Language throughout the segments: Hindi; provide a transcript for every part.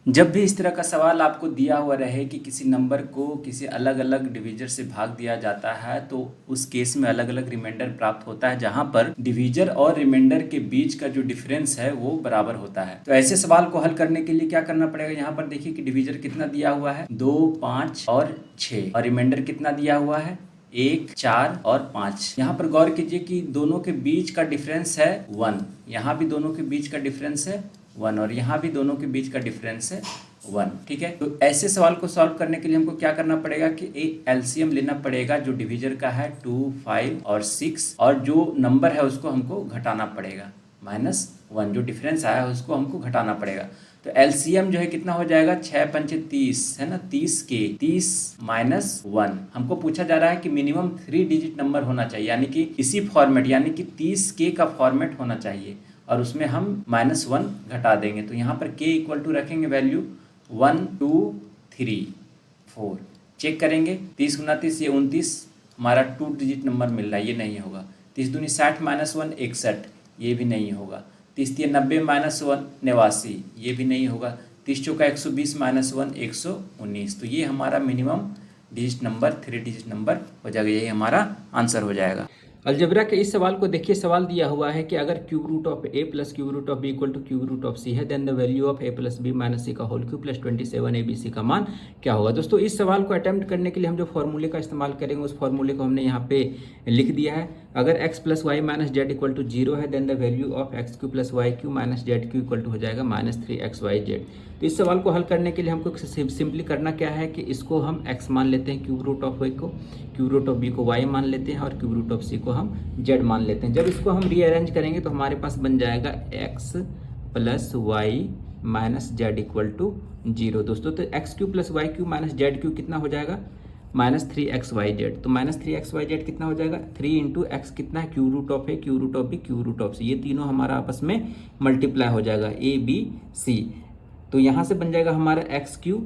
जब भी इस तरह का सवाल आपको दिया हुआ रहे कि किसी नंबर को किसी अलग अलग डिविजर से भाग दिया जाता है तो उस केस में अलग अलग रिमाइंडर प्राप्त होता है, जहां पर डिविजर और रिमाइंडर के बीच का जो डिफरेंस है वो बराबर होता है। तो ऐसे सवाल को हल करने के लिए क्या करना पड़ेगा, यहाँ पर देखिए कि डिविजर कितना दिया हुआ है 2, 5 और 6 और रिमाइंडर कितना दिया हुआ है 1, 4 और 5। यहाँ पर गौर कीजिए कि दोनों के बीच का डिफरेंस है 1, यहाँ भी दोनों के बीच का डिफरेंस है 1 और यहाँ भी दोनों के बीच का डिफरेंस है 1। ठीक है, तो ऐसे सवाल को सॉल्व करने के लिए हमको क्या करना पड़ेगा कि एक एलसीएम लेना पड़ेगा जो डिविजर का है 2, 5 और 6 और जो नंबर है उसको हमको घटाना पड़ेगा -1, जो डिफरेंस आया है उसको हमको घटाना पड़ेगा। तो एलसीएम जो है कितना हो जाएगा 6 पंचे 30 है ना, 30 के 30 -1। हमको पूछा जा रहा है कि मिनिमम 3 डिजिट नंबर होना चाहिए, यानी कि इसी फॉर्मेट यानी कि 30 के का फॉर्मेट होना चाहिए और उसमें हम -1 घटा देंगे। तो यहाँ पर k इक्वल टू रखेंगे वैल्यू 1, 2, 3, 4। चेक करेंगे 30 गुना 30 ये 29 हमारा 2 डिजिट नंबर मिल रहा है, ये नहीं होगा। 30 दूनी 60 -1 61, ये भी नहीं होगा। 30 3 90 -1 89, ये भी नहीं होगा। 30 चौका 120 -1 119। तो ये हमारा minimum digit number 3 digit number हो जाएगा, यही हमारा आंसर हो जाएगा। अलजेब्रा के इस सवाल को देखिए, सवाल दिया हुआ है कि अगर cube root of a plus cube root of b equal to cube root of c है, then the value of a प्लस b माइनस c का होल क्यूब प्लस 27 abc का मान क्या होगा। दोस्तों इस सवाल को अटेम्प्ट करने के लिए हम जो फॉर्मूले का इस्तेमाल करेंगे उस फॉर्मूले को हमने यहाँ पे लिख दिया है। अगर x plus y minus z equal to 0 है, then the value of x cube plus y cube minus z cube equal to हो जाएगा -3xyz। तो इस सवाल को हल करने के लिए हमको सिंपली करना क्या है कि इसको हम x मान लेते हैं क्यूब रूट ऑफ y को, क्यूब रूट ऑफ b को y मान लेते हैं और क्यूब रूट ऑफ c को हम z मान लेते हैं। जब इसको हम रीअरेंज करेंगे तो हमारे पास बन जाएगा x plus y minus z equal to 0। दोस्तों तो x cube plus y cube minus z cube कितना हो जाएगा -3xyz। तो -3xyz कितना हो जाएगा 3 इंटू एक्स कितना है क्यू रूट ऑफ है, cube root of b, cube root of c, ये तीनों हमारा आपस में मल्टीप्लाई हो जाएगा ए बी सी। तो यहाँ से बन जाएगा हमारा x cube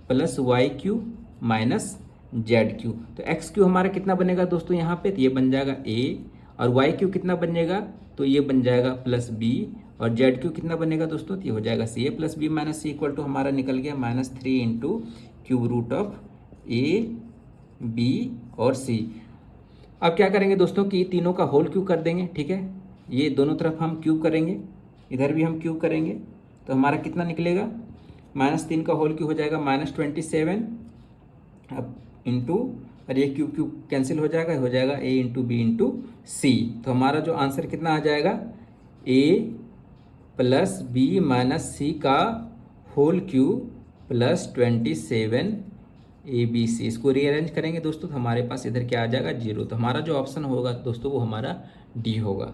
plus y cube minus z cube. तो एक्स क्यू हमारा कितना बनेगा दोस्तों यहाँ पे, तो ये बन जाएगा ए, और वाई क्यू कितना बनेगा तो ये बन जाएगा प्लस बी, और जेड क्यू कितना बनेगा दोस्तों तो ये हो जाएगा c a plus b minus c equal to हमारा निकल गया -3 into cube root of a b और सी। अब क्या करेंगे दोस्तों कि तीनों का होल क्यूब कर देंगे। ठीक है, ये दोनों तरफ हम क्यूब करेंगे, इधर भी हम क्यूब करेंगे, तो हमारा कितना निकलेगा -3 का होल क्यूब हो जाएगा -27 अब इंटू, और ये क्यूब क्यूब कैंसिल हो जाएगा a इंटू बी इंटू सी। तो हमारा जो आंसर कितना आ जाएगा a प्लस बी माइनस सी का होल क्यूब प्लस 27 ABC। इसको रीअरेंज करेंगे दोस्तों तो हमारे पास इधर क्या आ जाएगा 0। तो हमारा जो ऑप्शन होगा दोस्तों वो हमारा डी होगा।